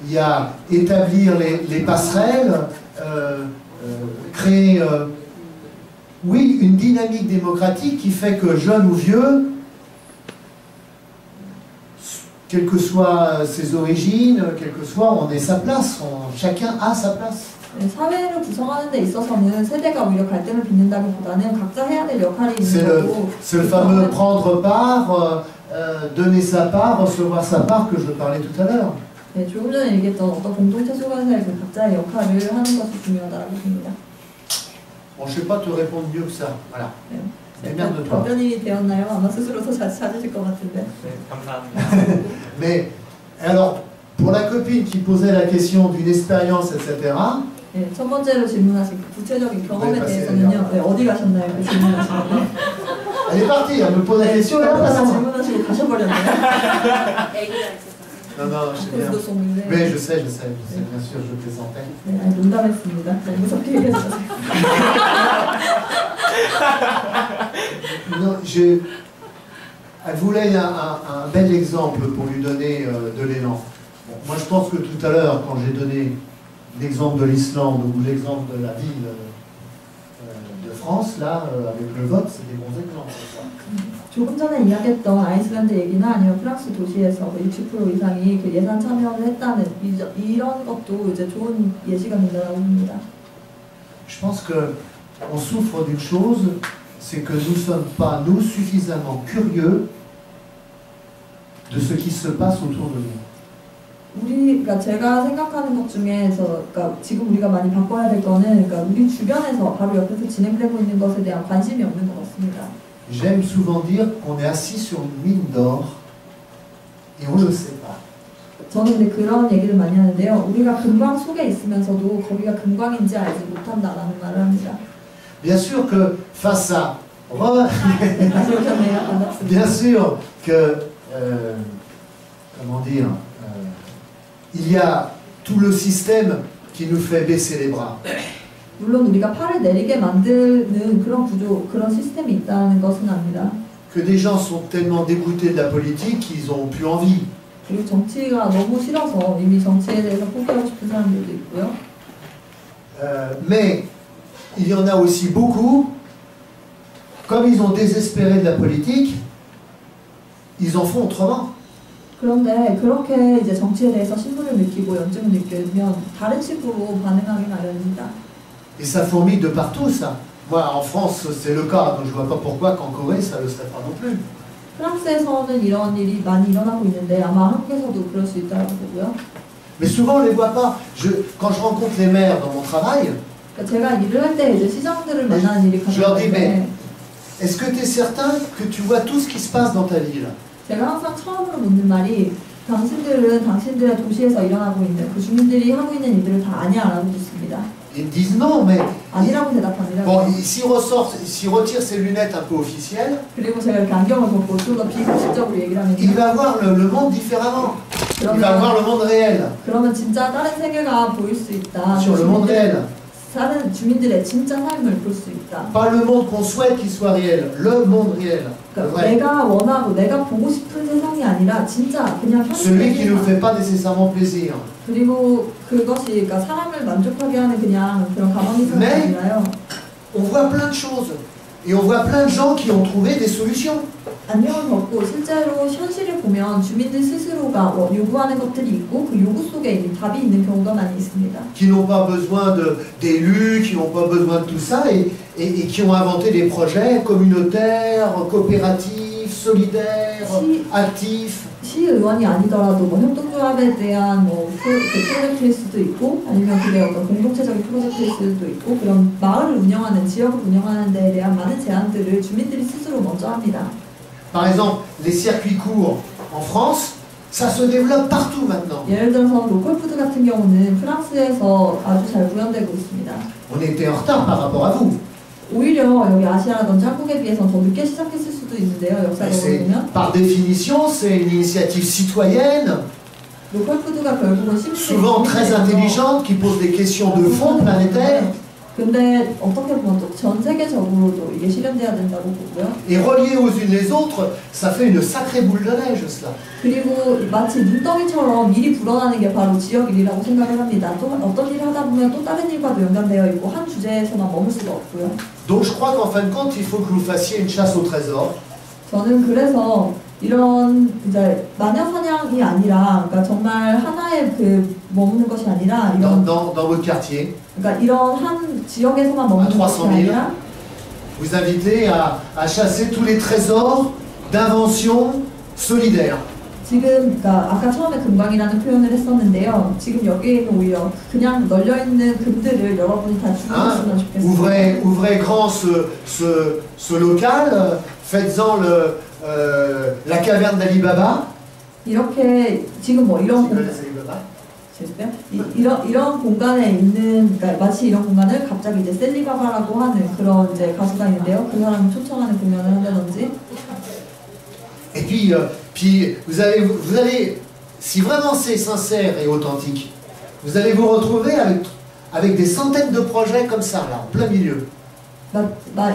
Il y a établir les passerelles, créer, oui, une dynamique démocratique qui fait que jeunes ou vieux, quelles que soient ses origines, quelle que soit, on ait sa place, chacun a sa place. 네, 사회를 구성하는 데 있어서는 세대가 오히려 갈등을 빚는다기보다는 각자 해야 될 역할이 있는 거고 C'est le fameux prendre part, donner sa part, recevoir sa part que je parlais tout à l'heure. 네, 조금 전에 얘기했던 어떤 공동체 속에서의 그 각자의 역할을 하는 것이 중요하다고 봅니다. Bon, je ne sais pas te répondre mieux que ça. Voilà. 네. Démerde-toi. 답변이 되었나요? 아마 스스로 더 찾으실 것 같은데. 네, 감사합니다. Mais, alors, pour la copine qui posait la question d'une expérience, etc., 네, 첫 번째로 질문하신 그 구체적인 경험에 네, 대해서는요. 네, 어디 가셨나요? 그 질문하시는데. elle est partie, elle me pose la 네, question. 쪼였다가 질문하시고 가셔버렸네요. Non, non, je sais bien. 그래도 속는데. Mais je sais, bien sûr, je plaisantais. 네, 아니, 농담했습니다. 네, 무섭게 얘기했어요. Non, elle voulait un bel exemple pour lui donner de l'élan. Bon, moi, je pense que tout à l'heure, quand j'ai donné l'exemple de l'Islande ou l'exemple de la ville de France, là, avec le vote, c'est des bons exemples. 조금 전에 이야기했던 아이슬란드 얘기나 아니면 프랑스 도시에서 60% 이상이 그 예산 참여를 했다는 이런 것도 이제 좋은 예시가 된다고 봅니다. Je pense qu'on souffre d'une chose, c'est que nous ne sommes pas, nous, suffisamment curieux de ce qui se passe autour de nous. 그러니까 제가 생각하는 것 중에서, 그러니까 지금 우리가 많이 바꿔야 될 거는, 그러니까 우리 주변에서 바로 옆에서 진행되고 있는 것에 대한 관심이 없는 것 같습니다. J'aime souvent dire qu'on est assis sur une mine d'or et on ne le sait pas. 저는 근데 그런 얘기를 많이 하는데요. 우리가 금광 속에 있으면서도 거기가 금광인지 알지 못한다라는 말을 합니다. Bien sûr que face à... 다시 오셨네요. 반갑습니다. Bien sûr que... comment dire il y a tout le système qui nous fait baisser les bras. 물론 우리가 팔을 내리게 만드는 그런 구조, 그런 시스템이 있다는 것은 압니다. Que des gens sont tellement dégoûtés de la politique qu'ils ont plus envie. 그리고 정치가 너무 싫어서 이미 정치에 대해서 포기하고 싶은 사람들도 있고요. Mais il y en a aussi beaucoup, comme ils ont désespéré de la politique, ils en font autrement. 그런데 그렇게 이제 정치에 대해서 신분을 느끼고 연증을 느끼면 다른 식으로 반응하기 마련입니다. Et ça fourmille de partout, ça. Moi, en France, c'est le cas, donc je ne vois pas pourquoi qu'en Corée, ça ne le serait pas non plus. 프랑스에서는 이런 일이 많이 일어나고 있는데 아마 한국에서도 그럴 수 있다고 보고요. Mais souvent, on ne les voit pas. Quand je rencontre les maires dans mon travail, 그러니까 제가 일을 할 때 이제 시장들을 만나는 일이 je leur dis, mais 가능한데 est-ce que tu es certain que tu vois tout ce qui se passe dans ta ville? 제가 항상 처음으로 묻는 말이 당신들은 당신들의 도시에서 일어나고 있는 그 주민들이 하고 있는 일들을 다 아냐라고 묻습니다. Ils me disent non, mais... 아니라고 대답합니다. Bon, s'il retire ses lunettes un peu officielles, 그리고 제가 이렇게 안경을 벗고 좀 더 비공식적으로 얘기를 하면 il va voir le monde différemment. Il va voir le monde réel. 그러면 진짜 다른 세계가 보일 수 있다. Sur le monde réel. 다른 주민들의 진짜 삶을 볼 수 있다. Pas le monde qu'on souhaite qu'il soit réel, le monde réel. 그러니까 내가 원하고 내가 보고 싶은 세상이 아니라 진짜 그냥 Celui 현실의 qui ne nous 세상. fait pas nécessairement plaisir. 그리고 그것이 그러니까 사람을 만족하게 하는 그냥 그런 가만히 사는 게 네. 아니라요. On voit plein de choses. Et on voit plein de gens qui ont trouvé des solutions. 안녕을 벗고 실제로 현실을 보면 주민들 스스로가 요구하는 것들이 있고 그 요구 속에 이미 답이 있는 경우가 많이 있습니다. Qui n'ont pas besoin d'élus, qui n'ont pas besoin de tout ça, et qui ont inventé des projets communautaires, coopératifs, solidaires, actifs. 시의원이 아니더라도 뭐 협동조합에 대한 프로젝트일 수도 있고 아니면 그게 어떤 공동체적인 프로젝트일 수도 있고 그런 마을을 운영하는 지역을 운영하는 데에 대한 많은 제안들을 주민들이 스스로 먼저 합니다. Par exemple, les circuits courts en France, ça se développe partout maintenant. 예를 들어서 로컬푸드 같은 경우는 프랑스에서 아주 잘 구현되고 있습니다. On était en retard par rapport à vous. 오히려 여기 아시아라든지 한국에 비해서 더 늦게 시작했을 수도 있는데요. 역사적으로 보면 Par définition, c'est une initiative citoyenne, 로컬푸드가 결국은 souvent très intelligente, qui pose des questions de fond planétaires, 근데 어떻게 보면 또 전 세계적으로도 이게 실현돼야 된다고 보고요. et reliées aux unes les autres, ça fait une sacrée boule de neige, cela. 그리고 마치 눈덩이처럼 일이 불어나는 게 바로 지역 일이라고 생각을 합니다. 또 어떤 일을 하다 보면 또 다른 일과도 연관되어 있고 한 주제에서만 머물 수가 없고요. Donc je crois qu'en fin de compte, il faut que vous fassiez une chasse au trésor. 저는 그래서 이런 이제 마녀 사냥이 아니라 그러니까 정말 하나의 그 머무는 것이 아니라 이런 Dans votre quartier, 그러니까 이런 한 지역에서만 머무는 것이 300,000. 아니라 vous invitez à chasser tous les trésors d'invention solidaire. 지금 그러니까 아까 처음에 금광이라는 표현을 했었는데요. 지금 여기에 있는 오히려 그냥 널려 있는 금들을 여러분이 다 주셨으면 좋겠습니다. Ouvrez grand ce local, faites-en la caverne d'Alibaba. 이렇게 지금 뭐 이런 Vous connaissez Alibaba? 이런 공간에 있는 그러니까 마치 이런 공간을 갑자기 이제 셀리바바라고 하는 그런 이제 가수가 있는데요. 그 사람이 초청하는 공연을 한다든지. Et puis vous allez, si vraiment c'est sincère et authentique, vous allez vous retrouver avec des centaines de projets comme ça, là, en plein milieu.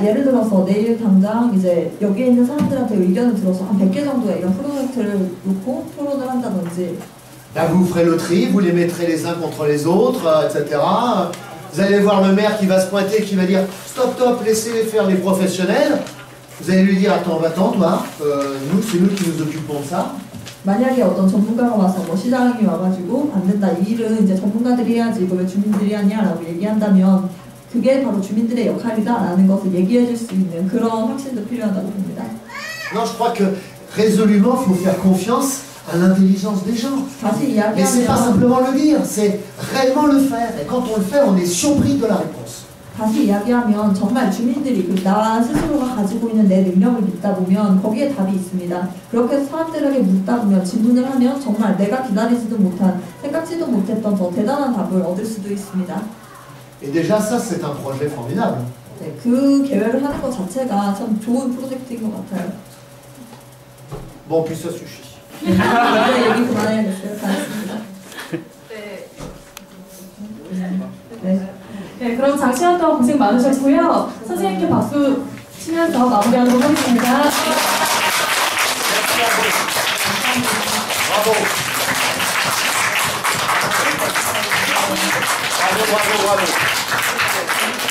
예를 들어서 내일 당장 이제 여기에 있는 사람들한테 의견을 들어서 한 100개 정도의 이런 프로젝트를 놓고 토론을 한다든지. Là, vous ferez le tri, vous les mettrez les uns contre les autres, etc. Vous allez voir le maire qui va se pointer, qui va dire « Stop, stop, laissez faire les professionnels ». Vous allez lui dire « Attends, va-t'en, toi, c'est nous qui nous occupons de ça ». 만약에 어떤 전문가가 와서 뭐 시장이 와가지고 안 된다, 이 일은 이제 전문가들이 해야지 이걸 왜 주민들이 하냐라고 얘기한다면 그게 바로 주민들의 역할이다라는 것을 얘기해 줄 수 있는 그런 확신도 필요하다고 봅니다. Non, je crois que résolument, il faut faire confiance à l'intelligence des gens. Mais c'est pas simplement le dire, c'est réellement le faire. Et quand on le fait, on est surpris de la réponse. 다시 이야기하면 정말 주민들이 나 스스로가 가지고 있는 내 능력을 믿다 보면 거기에 답이 있습니다. 그렇게 사람들에게 묻다 보면 질문을 하면 정말 내가 기다리지도 못한, 생각지도 못했던 더 대단한 답을 얻을 수도 있습니다. Et déjà ça, c'est un projet formidable. 네, 그 계획을 하는 것 자체가 참 좋은 프로젝트인 것 같아요. Bon, puis ça suffit. 이제 얘기 그만해야겠어요. 다 했습니다. 네, 그럼 장시간 동안 고생 많으셨고요. 선생님께 박수 치면서 마무리하도록 하겠습니다. Bravo. Bravo, bravo, bravo.